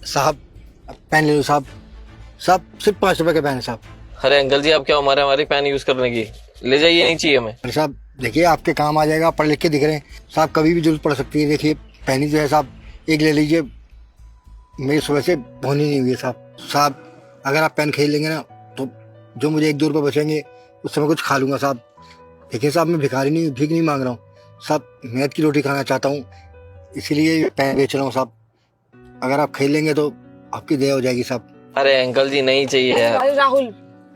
साहब पेन ले लो साहब। साहब सिर्फ 5 रुपए के पेन है साहब। अरे अंकल जी, आप क्या हमारे हमारी पेन यूज करने की? ले जाइए, नहीं चाहिए हमें। अरे साहब देखिए आपके काम आ जाएगा, पढ़ लिख के दिख रहे हैं साहब, कभी भी जरूरत पड़ सकती है। देखिए पेन ही जो है साहब, एक ले लीजिए। मेरी सुबह से होनी नहीं हुई है साहब। साहब अगर आप पेन खरीद लेंगे ना तो जो मुझे 1-2 रुपए बचेंगे उससे मैं कुछ खा लूंगा साहब। देखिए साहब मैं भिखारी नहीं, भीख नहीं मांग रहा हूँ साहब, मेहनत की रोटी खाना चाहता हूँ, इसीलिए पेन बेच रहा हूँ साहब। अगर आप खरीद लेंगे तो आपकी दया हो जाएगी साहब। अरे अंकल जी, नहीं चाहिए यार। अरे राहुल,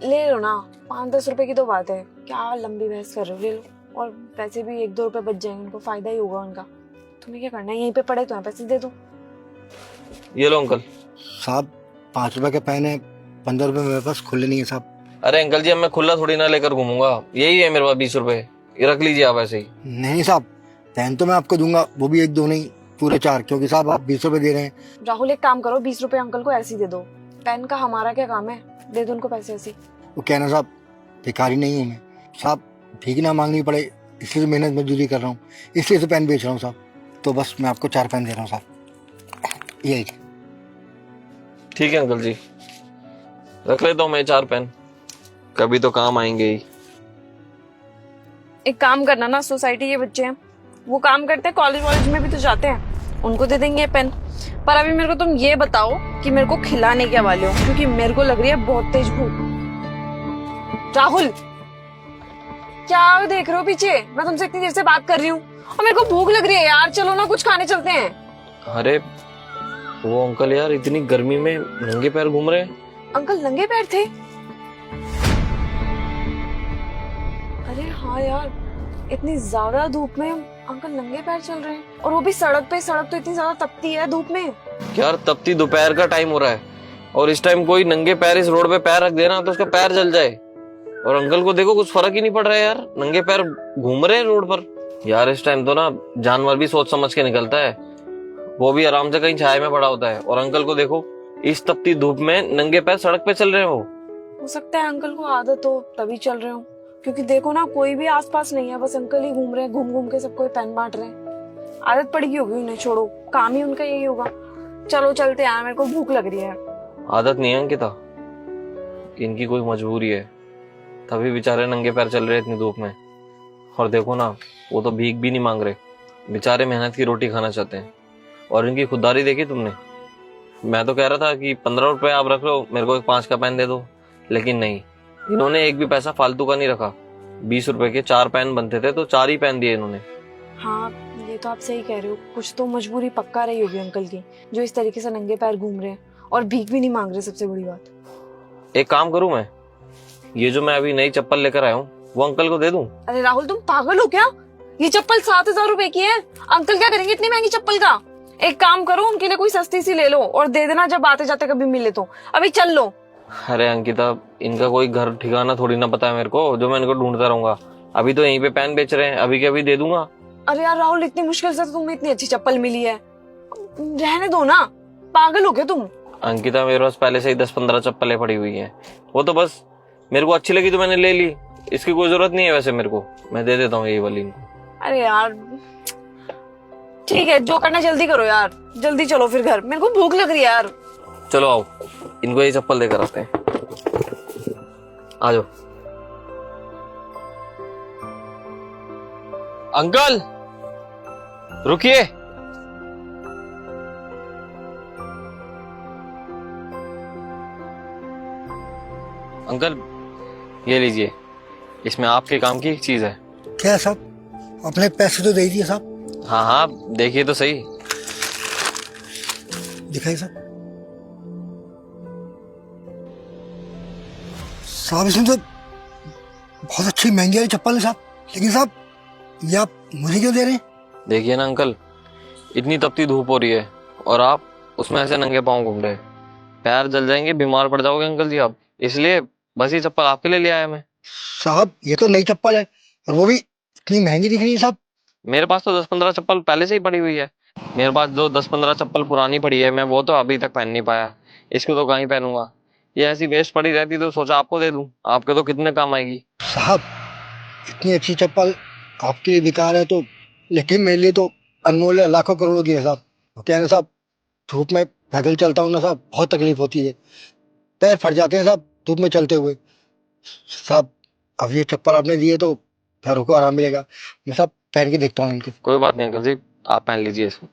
ले लो ना, 5-10 रुपए की तो बात है, क्या लंबी बहस कर रहे हो, ले लो। और पैसे भी 1-2 रुपए बच जाएंगे, उनको फायदा ही होगा उनका। तुम्हें क्या करना है, यहीं पे पड़े तो हैं, पैसे दे दो। ये लो अंकल। साहब 5 रुपए का पेन है, 15 रुपए मेरे पास खुले नहीं है साहब। अरे अंकल जी, अब मैं खुला थोड़ी ना लेकर घूमूंगा, यही है मेरे पास 20 रुपए, ये रख लीजिए आप ऐसे ही। नहीं साहब, पेन तो मैं आपको दूंगा, वो भी 1-2 नहीं, पूरे 4, क्योंकि साहब आप 20 रुपए दे रहे हैं। राहुल एक काम करो, 20 रुपए अंकल को ऐसे ही दे दो। पेन का हमारा क्या काम है, दे दो उनको पैसे ऐसे ही। वो कहना साहब भिखारी नहीं हूँ मैं साहब, भीख ना मांगनी पड़े इसलिए तो मेहनत मजदूरी कर रहा हूँ, इसलिए तो पेन बेच रहा हूँ साहब। तो बस मैं आपको 4 पेन दे रहा हूँ साहब, ये ठीक है अंकल जी, रख लेता हूँ मैं 4 पेन, कभी तो काम आएंगे ही। एक काम करना ना, सोसाइटी के बच्चे हैं, वो काम करते हैं, कॉलेज वॉलेज में भी तो जाते हैं, उनको दे देंगे पेन। पर अभी मेरे को तुम ये बताओ कि मेरे को खिलाने क्या वाले हो, क्योंकि मेरे को लग रही है बहुत तेज भूख। राहुल क्या देख रहे हो पीछे, मैं तुमसे इतनी देर से बात कर रही हूँ और मेरे को भूख लग रही है यार, चलो ना कुछ खाने चलते हैं। अरे वो अंकल यार, इतनी गर्मी में नंगे पैर घूम रहे हैं। अंकल नंगे पैर थे? अरे हाँ यार, इतनी ज्यादा धूप में अंकल नंगे पैर चल रहे हैं, और वो भी सड़क पे। सड़क तो इतनी ज्यादा तपती है धूप में। यार तपती दोपहर का टाइम हो रहा है, और इस टाइम कोई नंगे पैर इस रोड पे पैर रख देना तो उसका पैर जल जाए। और अंकल को देखो, कुछ फर्क ही नहीं पड़ रहा है यार, नंगे पैर घूम रहे हैं रोड पर। यार इस टाइम तो ना जानवर भी सोच समझ के निकलता है, वो भी आराम से कहीं छाया में पड़ा होता है, और अंकल को देखो इस तपती धूप में नंगे पैर सड़क पे चल रहे हैं। वो हो सकता है अंकल को आदत हो तभी चल रहे हो, क्योंकि देखो ना कोई भी आसपास नहीं है, बस अंकल ही घूम रहे हैं, घूम घूम के सबको पेन बांट रहे हैं। आदत पड़ गई होगी उन्हें, छोड़ो, काम ही उनका यही होगा। चलो चलते हैं, मेरे को भूख लग रही है। आदत नहीं है अंकिता, इनकी कोई मजबूरी है, तभी बेचारे नंगे पैर चल रहे हैं इतनी धूप में। और देखो ना, वो तो भीख भी नहीं मांग रहे, बेचारे मेहनत की रोटी खाना चाहते हैं। और इनकी खुददारी देखी तुमने? मैं तो कह रहा था कि 15 रुपए आप रख लो, मेरे को एक 5 का पेन दे दो, लेकिन नहीं, इन्होंने एक भी पैसा फालतू का नहीं रखा। 20 रुपए के 4 पेन बनते थे तो 4 ही पेन दिए इन्होंने। हाँ ये तो आप सही कह रहे हो, कुछ तो मजबूरी पक्का रही होगी अंकल की, जो इस तरीके से नंगे पैर घूम रहे हैं और भीख भी नहीं मांग रहे। सबसे बड़ी बात, एक काम करूं मैं, ये जो मैं अभी नई चप्पल लेकर आया हूँ वो अंकल को दे दूं? अरे राहुल तुम पागल हो क्या? ये चप्पल 7,000 रुपए की है, अंकल क्या करेंगे इतनी महंगी चप्पल का? एक काम करो, उनके लिए कोई सस्ती सी ले लो और दे देना, जब आते जाते कभी मिले तो। अभी चल लो। अरे अंकिता, इनका कोई घर ठिकाना थोड़ी ना पता है मेरे को, जो मैं इनको ढूंढता रहूंगा। अभी तो यहीं पे पेन बेच रहे हैं, अभी के अभी दे दूंगा। अरे यार राहुल, इतनी मुश्किल से तो तुम्हें इतनी अच्छी चप्पल मिली है, रहने दो ना, पागल हो गए तुम। अंकिता, मेरे पास पहले से ही 10-15 चप्पलें पड़ी हुई हैं, वो तो बस मेरे को अच्छी लगी तो मैंने ले ली, इसकी कोई जरूरत नहीं है वैसे मेरे को, मैं दे देता हूँ यही वाली इनको। अरे यार ठीक है, जो करना जल्दी करो यार, जल्दी चलो फिर घर, मेरे को भूख लग रही है यार। चलो आओ, इनको ये चप्पल देकर आते हैं, आ जाओ। अंकल रुकिए। अंकल ये लीजिए, इसमें आपके काम की एक चीज है। क्या है साहब? अपने पैसे तो दे दिए साहब। हाँ हाँ, देखिए तो सही। दिखाइए साहब। साहब इसमें तो बहुत अच्छी महंगी वाली चप्पल है साहब, लेकिन साहब ये आप मुझे क्यों दे रहे हैं? देखिए ना अंकल, इतनी तपती धूप हो रही है और आप उसमें ऐसे नंगे पांव घूम रहे हैं, पैर जल जाएंगे, बीमार पड़ जाओगे अंकल जी आप, इसलिए बस ये चप्पल आपके लिए ले आया मैं। साहब ये तो नई चप्पल है और वो भी इतनी महंगी दिख रही है साहब। मेरे पास तो 10-15 चप्पल पहले से ही पड़ी हुई है, मेरे पास जो 10-15 चप्पल पुरानी पड़ी है, मैं वो तो अभी तक पहन नहीं पाया, इसको तो कहीं पहनूंगा, ये ऐसी वेस्ट पड़ी रहती तो सोचा आपको दे दूं, आपके तो कितने काम आएगी। साहब इतनी अच्छी चप्पल आपके लिए बेकार है तो, लेकिन मेरे लिए तो अनमोल है, लाखों करोड़ों की है साहब। क्या है ना साहब, धूप में पैदल चलता हूँ ना साहब, बहुत तकलीफ होती है, पैर फट जाते हैं साहब धूप में चलते हुए। साहब अब ये चप्पल आपने दिए तो पैरों को आराम मिलेगा। मैं साहब पहन के देखता हूँ इनके। कोई बात नहीं अंकल जी, आप पहन लीजिए इसको।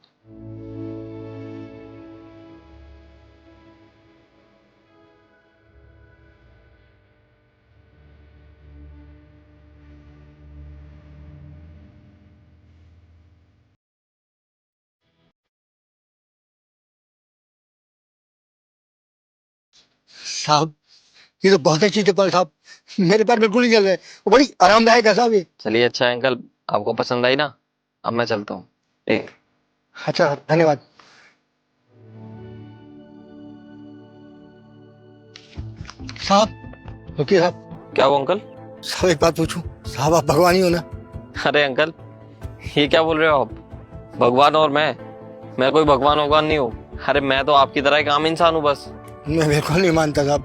साहब ये तो बहुत अच्छी चप्पल है साहब, मेरे पैर बिल्कुल नहीं चल रहे, वो बड़ी आरामदायक है साहब ये। चलिए अच्छा है अंकल, आपको पसंद आई ना, अब मैं चलता हूँ। एक अच्छा धन्यवाद। साहब रुकिए साहब। क्या वो अंकल? साहब एक बात पूछूं? साहब आप भगवान ही हो ना? अरे अंकल, ये क्या बोल रहे हो आप? भगवान और मैं कोई भगवान नहीं हूँ। अरे मैं तो आपकी तरह एक आम इंसान हूँ बस। मैं बिल्कुल नहीं मानता साहब,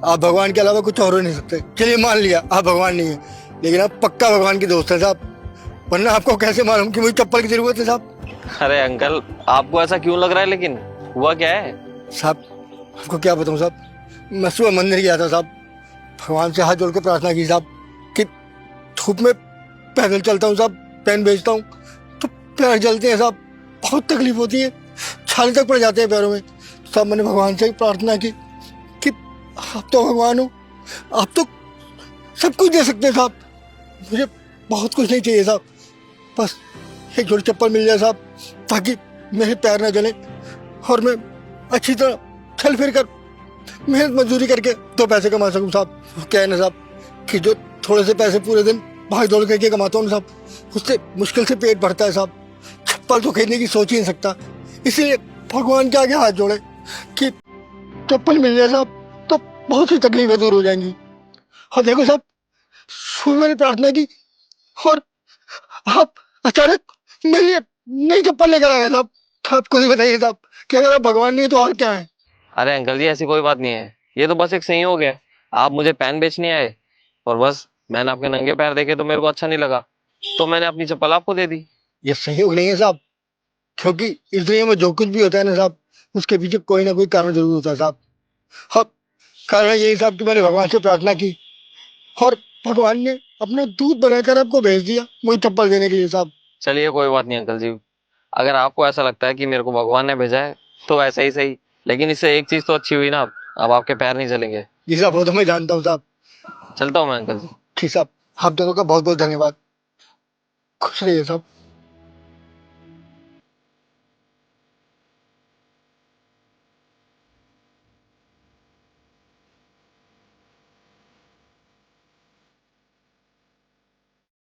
आप भगवान के अलावा कुछ और हो नहीं सकते। चलिए मान लिया आप भगवान नहीं है, लेकिन आप पक्का भगवान के दोस्त है साहब, वरना आपको कैसे मालूम कि मुझे चप्पल की जरूरत है साहब? अरे अंकल, आपको ऐसा क्यों लग रहा है, लेकिन हुआ क्या है? साहब आपको क्या बताऊं साहब, मैं सुबह मंदिर गया था साहब, भगवान से हाथ जोड़ के प्रार्थना की साहब कि धूप में पैदल चलता हूँ साहब, पेन बेचता हूँ तो पैर जलते हैं साहब, बहुत तकलीफ होती है, छाले तक पड़ जाते हैं पैरों में। साहब मैंने भगवान से प्रार्थना की कि आप तो भगवान हो, आप तो सब कुछ दे सकते हैं साहब, मुझे बहुत कुछ नहीं चाहिए साहब, बस एक जोड़ी चप्पल मिल जाए साहब, ताकि मेरे पैर न जले और मैं अच्छी तरह चल फिर कर मेहनत मजदूरी करके दो पैसे कमा सकूं साहब। वो क्या है ना साहब कि जो थोड़े से पैसे पूरे दिन भाग दौड़ करके कमाता हूँ ना साहब, उससे मुश्किल से पेट भरता है साहब, चप्पल तो खरीदने की सोच ही नहीं सकता, इसीलिए भगवान के आगे हाथ जोड़े कि चप्पल मिल जाए साहब तो बहुत सी तकलीफें दूर हो जाएंगी। और देखो साहब सुबह मैंने प्रार्थना की और आप अचानक मेरे लिए नई चप्पल लेकर आए साहब। तो आप खुद ही बताइए साहब कि अगर आप भगवान नहीं है तो और क्या है? अरे अंकल जी, ऐसी कोई बात नहीं है, ये तो बस एक संयोग है। आप मुझे पेन बेचने आए और बस मैंने आपके नंगे पैर देखे तो मेरे को अच्छा नहीं लगा, तो मैंने अपनी चप्पल आपको दे दी। ये सहयोग नहीं है साहब, क्योंकि इस दुनिया में जो कुछ भी होता है ना साहब, उसके पीछे कोई ना कोई कारण जरूर होता है साहब। हाँ, कारण यही साहब कि मैंने भगवान से प्रार्थना की और भगवान ने अपना दूध बनाकर आपको भेज दिया मुझे चप्पल देने के लिए साहब। चलिए कोई बात नहीं अंकल जी, अगर आपको ऐसा लगता है कि मेरे को भगवान ने भेजा है तो ऐसा ही सही, लेकिन इससे एक चीज तो अच्छी हुई ना, अब आपके पैर नहीं चलेंगे। जी साहब वो तो मैं जानता हूँ साहब। चलता हूँ मैं अंकल जी। ठीक साहब, आप दोनों का बहुत बहुत धन्यवाद, खुश रहिए साहब।